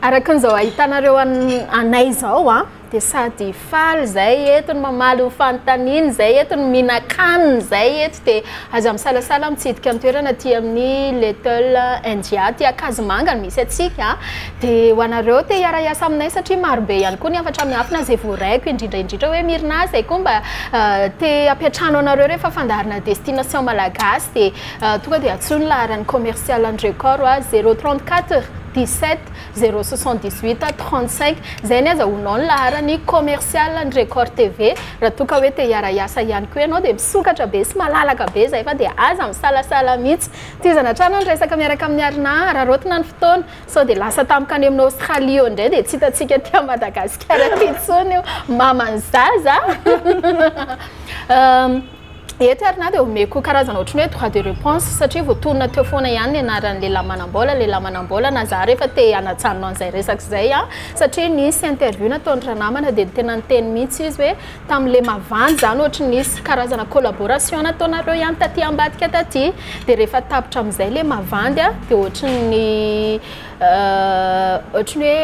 arakan'izao ahitanareo anay zao a dia sady faly zay etony mamaly fanontaniana zay etony mihinan-kanina zay eto dia aza misalasala mitsidika amin'ny toerana ty amin'ny Little India ty Akazomanga misy atsika dia ho anareo te hiara-iasa aminay satria marobe ihany koa ny afatra miafina zay voaraiko indrindra hoe Mirina zay koa mba te ampiatrano anareo rehefa fandaharana destination malagasy dia tonga dia atsony laharany commercial Andrecorp 034 17 078 35 zay ny azahoanao ny laharany commercial Andrecorp TV raha toka hoe te hiara-iasa ihany koa ianao dia misokatra be sy malalaka be zay fa dia aza misalasala mihitsy ty zanatrano ny resaka miaraka amin'ny Arina raha rotina ny fotoana sao dia lasa tampoka any amin'ny Australie indray dia tsy hitantsika ty Madagasikara ty intsony io mamany zaza eto Arina dia omeko karazana ohatrany hoe droit de réponse satria voatonona teo foana ihany ny anaran'ny lehilahy manam-bola na za rehefa te hanatsanona an'izay resaka zay a satria nisy interview nataon'ny ranamana dia tena niteny mihitsy izy hoe tamin'le mavandy zany ohatra nisy karazana collaboration nataonareo ihany taty ambadika taty dia rehefa tapitra amin'izay le mavandy a dia ohatrany hoe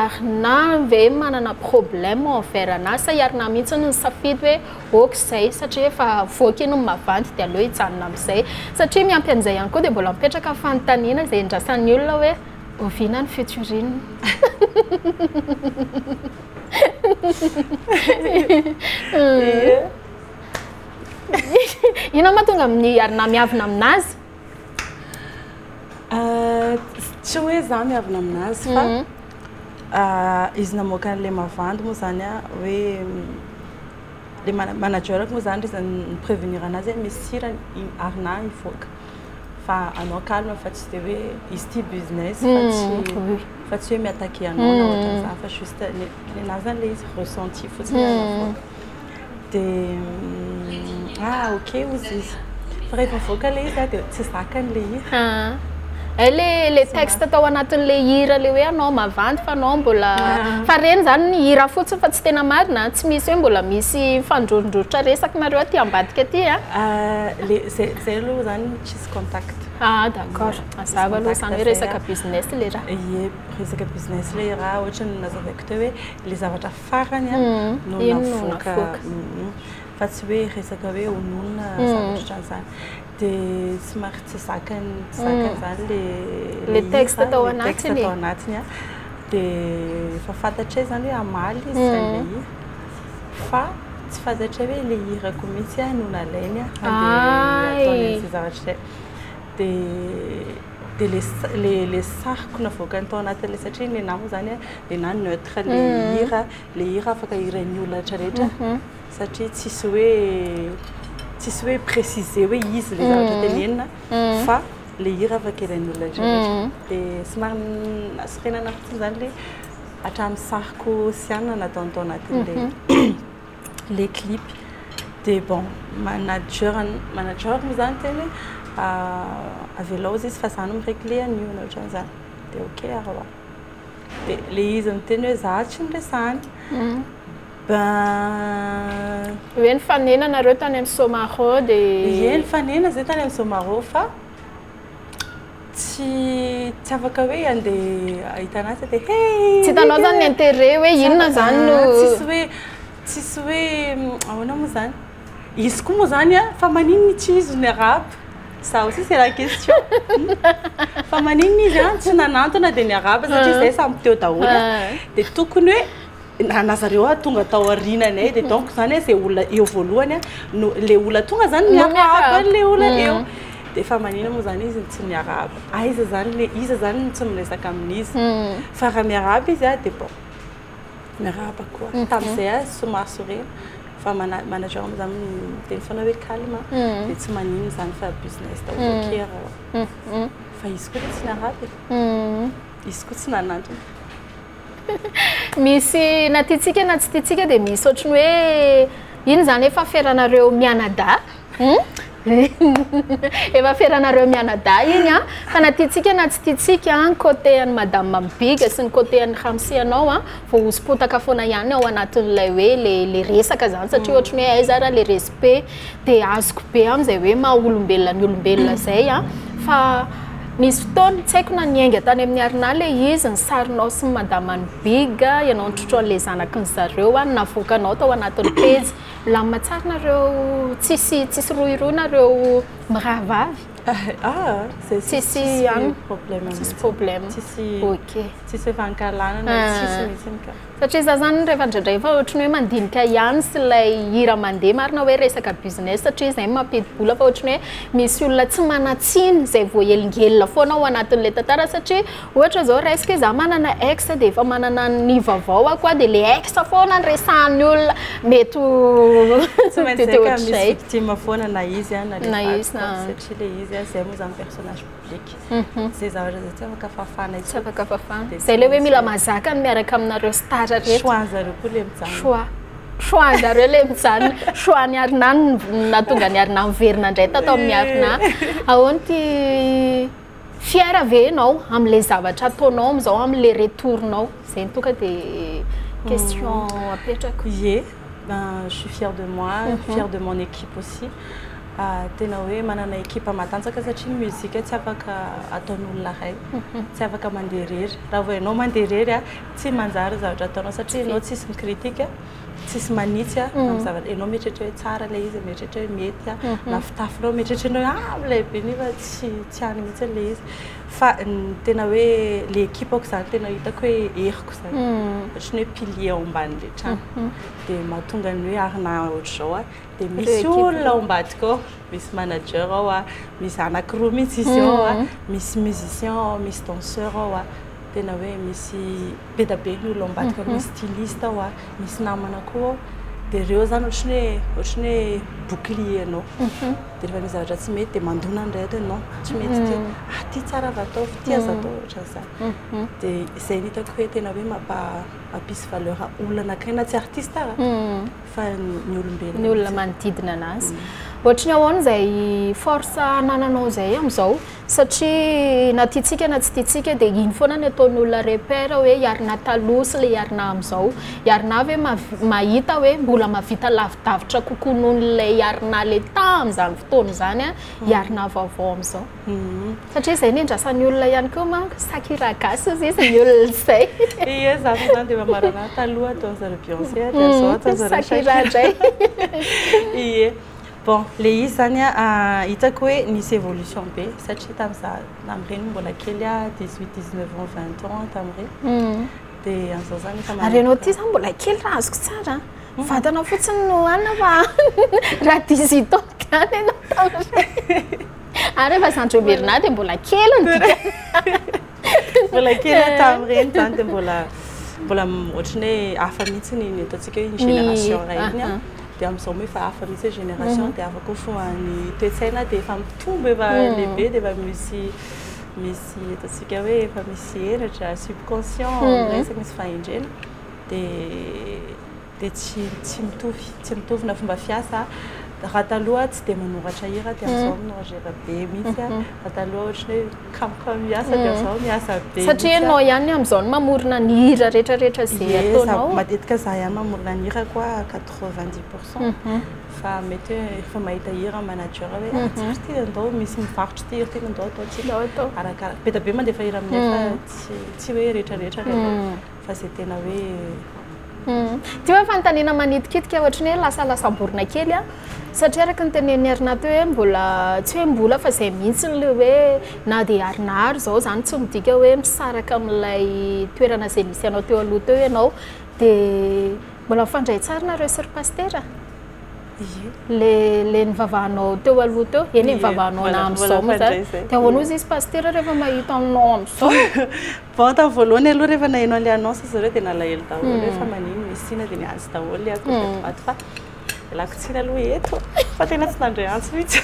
Arina ve manana problème envers anazy sa Arina mihitsy ny safidy hoe okizay satria efa voky no mavandy dia aleo hijanona amin'izay satria miampy an'izay ihany koa dia mbola mipetraka fanontaniana izay indrasan'ny olona hoe oviana ny futurine ino mahatonga amin'ny Arina miavina aminazy tsy hoe za miavina aminazy fa izy namoaka an'le mavandy moa zany a hoe le manager moa zany rehefa prévenir anazy hoe misy sira Arina ivoaka fa anao calme fa tsy dia hoe izy ty business fa tsy hoe miattaquer anao na ohatran'izany fa juste nenazy zany le izy ressenti fotsiny avoaka dia ok ozy izy fa rehefa mivoaka le izy dia tsy zakany le hira le texte atao anatin'le hira le hoe anao mavandy fa anao mbola fa reny zany ny hira fotsiny fa tsy tena marina tsy misy hoe mbola misy fandrondrotra resaka nareo aty ambadika aty zay aloha zany tsisy contact d'accord mazava aloha zany hoe resaka business le raha resaka business le raha ohatra ny nazavaiko teo hoe le zavatra farany no navoaka fa tsy hoe resaka hoe hononona zavatra zany dia somary tsy zakany zany le texte atao anatiny dia fa fantatra zany hoe amaly izy zany le hira fa tsy fantatra hoe le hirako mihitsy no nalainy ataon'izay zavatra dia le sariko navoaka tao anatin'le satria ny anamo zany lenahy neutre le hira afaka hiran'ny olona rehetrarehetra satria tsisy hoe préciser hoe izy le zavatra tenenina fa le hira afaka hiran'ny olona rehetrarehetra dia somary nasorenana fotsiny zany le hatramin'ny sariko sy anina nataon'tao anatin'le clip dia bon manager moa zany teny avelao izy fa zany miregle an'io na ohatran'izany dia ok araha dia le izy miteny hoe za tsy niresany hoe nifanena nareo tany amin'ny Somaro dia nifanena zay tany amin'ny Somaro fa tsy afaka hoe andeha ahita anazy dia tsy hitanao zany ny intérêt hoe inona zany no tsisy hoe ahoana moa zany izy koa moa zany fa maninona tsy izy ny arabe ça aussi c'est la question fa maninona izy tsy nanantona dia ny arabe satria zay samy teo daholo dia tokony hoe nazareo tonga tao arinanay dia donc zany zay olona eo voalohany le olona tonga zany ny arabe le olona eo dia fa maninona moa zany izy tsy ny arabe izy zany tsy miresaka amin'izy fa raha miarabe izy dia bon miarabe koa tamin'izay somary sorena fa manager moa zany miteny foana hoe calme dia tsy maninona zany fa business daholo ok raha fa izy koa tsy ny arabe izy koa tsy nanantona misy na tiatsika na tsy tiatsika dia misy ohatrany hoe ino zany efa feranareo mianada efa feranareo mianada iny fa na tiatsika na tsy tiatsika côté an'ny madame Mambiga sy ny côté an'ny Ramsi anao vao hosim-potaka foana ihany ao anatin'ilay hoe le resaka zany satria ohatrany hoe aiza raha le respect dia azoko be amin'izay hoe maha olombelona ny olombelona zay fa misy fotoana tsy haiko na niainga tany amin'ny Arina le izy ny sarinao sy ny madamany biga ianao nitrotroan'le zanaky ny zareo a navoakanao tao anatin'ny pejy lamina tsara nareo tsisy roiroa nareo miravavy tsisy problème ok tsisy fankalanana tsisy mihitsy ka satria za zany rehefa indraindray fa ohatrany hoe mandinika ihany sy ilay hira mandeha marina hoe resaka business satria zay mampidi-bola fa ohatrany hoe misy olona tsy manatsiny zay voahelingelina foana ao anatin'le tantara satria ohatra zao resaka za manana ex dia efa manana ny vaovao ako a dia le ex foana ny resahan'ny olona mety tsy maintsy ka misy victime foana na izy na izy satria le izy zay moa zany personnage public zay zavatra zay tsy afaka fafana tsy afaka fafana zay le hoe mila mazaka ny miaraka aminareo star choix-zareo koa le mijanona choix-zareo le mijanona choix-ny Arina natonga ny Arina miverina indray tatao amin'ny Arina ahoana ty fiera ve ianao amin'le zavatra ataonao amin'izao amin'le retournao zay tonga dia question apetrako ie ben je suis fière de moi fière de mon équipe aussi tena hoe manana ekipa matanjaka satria muzika tsy afaka ataon'olona ray tsy afaka mandeha rery raha vao ianao mandeha rery a tsy manjary zavatra ataonao satria ianao tsisy mikritika tsisy manitsy a amin'ny zavatra ianao mieritreritra hoe tsara le izy mieritreritra hoe mety a na fitafinao mieritreritra hoe amilay be ny fa tsy any mihitsy le izy fa tena hoe le ekipa ako zany tena hitako hoe eriko zany ohatrany hoe pilier ao ambanin'le trano dia mahatonga ny hoe Arina ohatr'izao a dia misy olona ao ambadika ao misy manager ao a misy anankiroa mihitsy izy ao a misy musicien ao misy danseur ao a tena hoe misy be da be ny olona ao ambadika misy styliste ao a misy namana koa ao dia ireo zany ohatrany hoe bouclier anao dia rehefa misy zavatra tsy mety dia mandona indray ato ianao tsy mety ty ty tsara vatao ty aza atao ohatran'izany dia izay ny hitako hoe tena hoe mampisy valeur olona anankiray na tsy artiste ara fa ny olombelona ny olona manodidina anazy ohatrany ahoana zay force anananao zay amin'izao satria na tiatsika na tsy tiatsika dia iny foana ny ataon'ny olona repère hoe Arina taloha sy le Arina amin'izao Arina hoe mahita hoe mbola mahavita lavidavitra kokoa noho n'ilay Arina le tamin'izany fotoana zany a Arina vaovao amin'izao satria izay ny indrasan'ny olona ihany koa manko Shakira gasy izy ny olona zay ie zany zany dia mamarana taloha atao zareo Beyoncé dia zao atao zareo Shakira indray ie bon le izy zany a hitako hoe nisy évolution be satria tamin'ireny mbola kely a 18 19 ans 20 ans tamin'ireny dia amin'izao zany efa ary ianao ty zany mbola kely raha azoko tsara vatana fotsiny no anina fa raha 18 ans gany ianao tamin'ireny ary efa Centre Berna dia mbola kely ny dika mbola kely tamin'ireny zany dia mbola ohatrany hoe hafa mihitsy ny ataontsika hoe ny génération ray iny a dia amin'izao moa efa hafa mihitsy hoe génération dia afaka koa ny toe-tsaina dia efa mitombo efa lehibe dia efa misy ataontsika hoe efa misy henatra subconscient resaka misy fahendrena dia tsy mitovy na fomba fiasa raha taloha tsy dia manoratra hira dia amin'izao minoratra be mihitsy a raha taloha ohatrany hoe kamokamo miasa dia amin'izao miasa be satria ianao ihany amin'izao no mamorona ny hira rehetrarehetra zay ataonao matetika za ihany mamorona ny hira koa 90% fa mety hoe efa mahita hira manager hoe tsary ty andao misy mivarotra ty hira ty andao ataotsika arakaraka be da be mandefa hira aminay fa tsy hoe rehetrarehetra fa zay tena hoe ty hoe fanontaniana manitikitika ohatrany hoe lasaborina kely a satria araka ny tenen'ny Arina teo hoe mbola tsy hoe mbola fa zay mihitsy le hoe na dia Arina zao zany tsy midika hoe misaraka amin'ilay toerana zay misy anao teo aloha teo ianao dia mbola mifandray tsara nareo sur Pasteur le nivavahanao teo aloha teo eny nivavahanao na amin'izao moa zany dia ahoana izy Pasteur rehefa mahita aminao amin'izao bon tamin'ny voalohany aloha rehefa nahaino an'ilay annonce zareo dia nalahelo daholo hoe fa manino misina dia niazy daholo le akovaty fa ialako tsiny aloha eto fa tena tsy nandray antsy mihitsy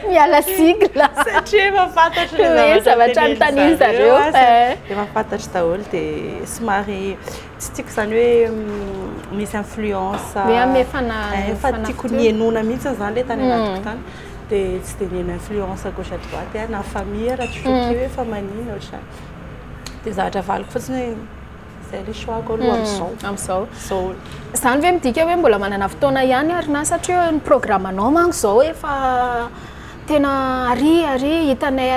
miala sigla satria efa fantatra le zavatra anontaniany zareo efa fantatra daholo dia somary tsy tiako zany hoe misy influence fa tiako nienona mihitsy zany le tany anatiko tany dia tsy dia niena influence gauche à droite na famille raha tsotroky hoe fa manina ohatrany dia zavatra valiko fotsiny hoe zay le choix-ko aloha amin'izao zany hoe midika hoe mbola manana fotoana ihany Arina satria ny programmanao manko izao efa tena ary hitanay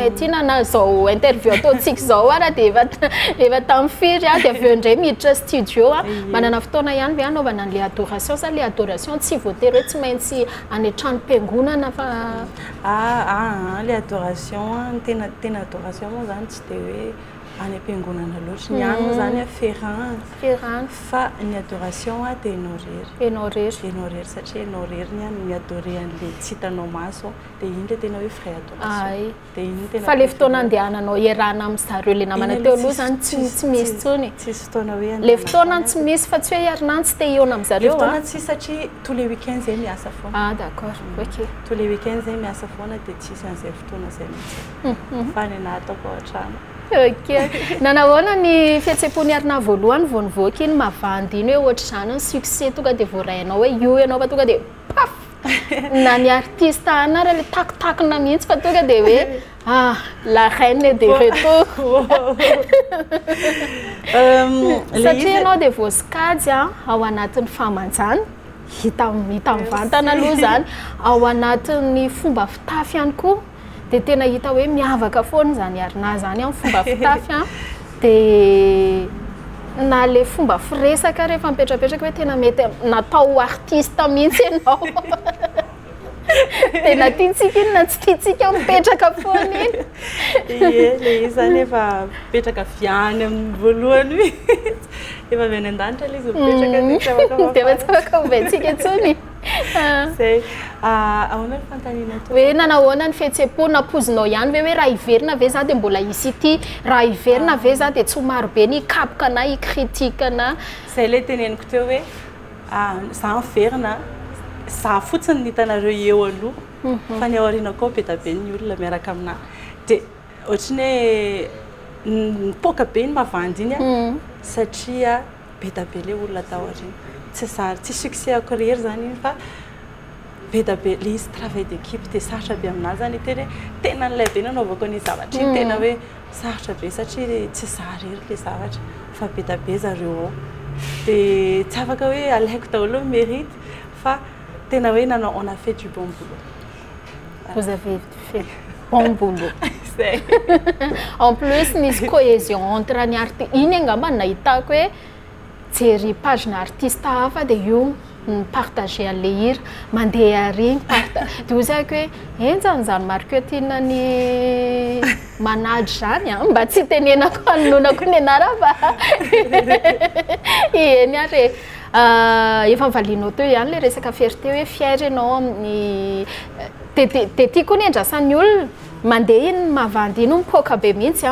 aty na zao interview ataontsika zao raha dia efa tamin'ny firy dia avy eo indray miditra studio manana fotoana ihany ve anaovana an'ilay adoration sa ilay adoration tsy voatery hoe tsy maintsy any an-trano mpiangonana fa ilay adoration tena adoration moa zany tsy dia hoe any am-piangonana loatra ny any moa zany ferrand fa ny adoration dia enao rery satria enao rery ny any miadore an'ilay tsy hitanao maso dia iny le tena hoe vrai adoration dia iny tena fa le fotoana andehananao iarahana amin'ny zareo le namana teo aloha zany tsy misy tsony tsisy fotoana hoe le fotoana tsy misy fa tsy hoe iarina tsy te iona amin'ny zareo fotoana tsy satria tous les week-ends zay miasa foana d'accord ok tous les week-ends zay miasa foana dia tsisy an'izay fotoana zay mihitsy fa ny natako ao an-trano ok nanahoana ny fihetsepon'ny arina voalohany vao nivoaka iny mavandy iny hoe ohatr'izany ny succès tonga dia voarainao hoe io ianao fa tonga dia paf na ny artiste anara le takotakona mihitsy fa tonga dia hoe la reine de retour satria ianao dia voasikajy ao anatin'ny famanjana hita mivantana aloha zany ao anatin'ny fomba fitafy ihany koa dia tena hita hoe miavaka foana zany arina zany amin'ny fomba fitafy dia na le fomba firesaka rehefa mipetrapetraka hoe tena mety natao artiste mihitsy ianao dia na tiantsika iny na tsy tiantsika mipetraka foana iny le izy zany efa mipetraka viany amin'ny voalohany mihitsy efa avy any an-danitra le izy mipetraka dia tsy afaka ovaintsika intsony zay ahoana ny fantaniana to hoe nanahoana ny fihetsem-po napozinao ihany ve hoe raha hiverina ve za dia mbola isy ity raha hiverina ve za dia tsy maro be ny hikapoka ana hikritika ana zay le teneniko teo hoe za miverina za fotsiny nitanareo eo aloha fa ny aoriana koa be tabe ny olona miaraka amina dia ohatrany hoe nipoka be ny mavandy iny satria be tabe le olona tao aoriana tsy zary tsy succès ako rery zany iny fa be tabe le izy travail d'équipe dia sarotra be aminazy zany tena tena n'ilay be nanaovako ny zavatra iny tena hoe sarotra be satria tsy zary rery le zavatra fa be tabe zareo ao dia tsy afaka hoe alaiko daholo mérite fa tena hoe nanao on a fait du bon boulot. Vous avez fait bon boulot. En plus nisy cohésion entre ny iny angamba nahitako hoe jery pagina artiste hafa dia io mipartage an'ilay hira mandeha ary dia ozako hoe enjan'izany marketing ny manage zany mba tsy tenenako anonako ny anarava eny ary efa mivalianao teo ihany le resaka fierté hoe fier ianao amin'ny dia tiako ny andrasan'ny olona mandeha iny mavandy iny mipoaka be mihitsy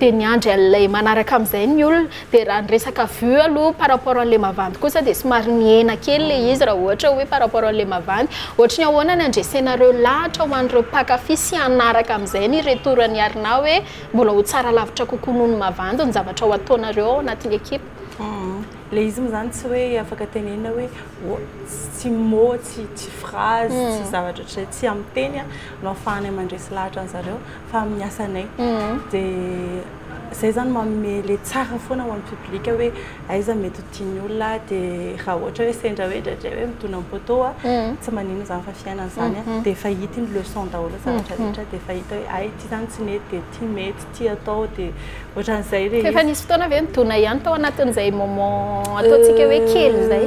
dia niandry an'ilay manaraka amin'izay ny olona dia raha nyresaka vue aloha par rapport an'ilay mavandy kosa dia somary miena kely le izy raha ohatra hoe par rapport an'ilay mavandy ohatra ny ahoana ny andresenareo lahatra ho an'ireo mpakafy sy hanaraka amin'izay ny retour ny arina hoe mbola ho tsara lavitra kokoa noho ny mavandy ny zavatra ho ataonareo ao anatin'ny ekipa le izy moa zany tsy hoe afaka tenenina hoe tsy mot tsy phrase tsy zavatra tsy amin'ny teny no ahafahany mandresy lahatra an'zareo fa miasa anay dia zay zany manome le tsara foana ho an'ny publika hoe aiza mety ho tiany olona dia raha ohatra hoe sendra hoe ndraindray hoe mitona am-poto tsy manino zany fa fiainana zany dia efa hita iny leçon daholo zavatra rehetra dia efa hita hoe ay ty zany tsy mety dia ty mety ty atao dia ohatran'izay le efa nisy fotoana ve mitona ihany tao anatin'izay moment ataontsika hoe kely zay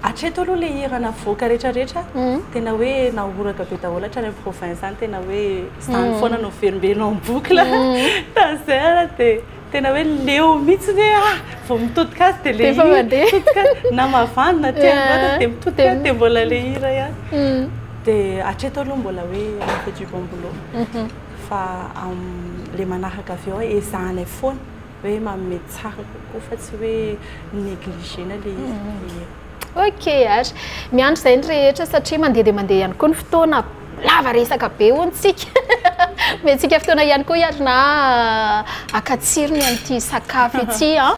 atreto aloha le hira navoaka rehetrarehetra tena hoe nahoraka be daholo hatrany amin'ny province zany tena hoe zany foana no verimbenao amin'ny boucle tazay ara dia tena hoe leo mihitsy hoe vao mitodikazy dia le hira na mavandy na tianylata dia mitodikazy dia mbola le hira ihany dia atreto aloha mbola hoe fait du bon boulot fa le manaraka avy eo ezahanay foana hoe manome tsara kokoa fa tsy hoe négligena le izy ok ary miandry izay ny rehetra satria mandeha dia mandeha ihany koa ny fotoana lava resaka be hoantsika mentsika fotoana ihany koa iarina akatsirony an'ity sakafo ity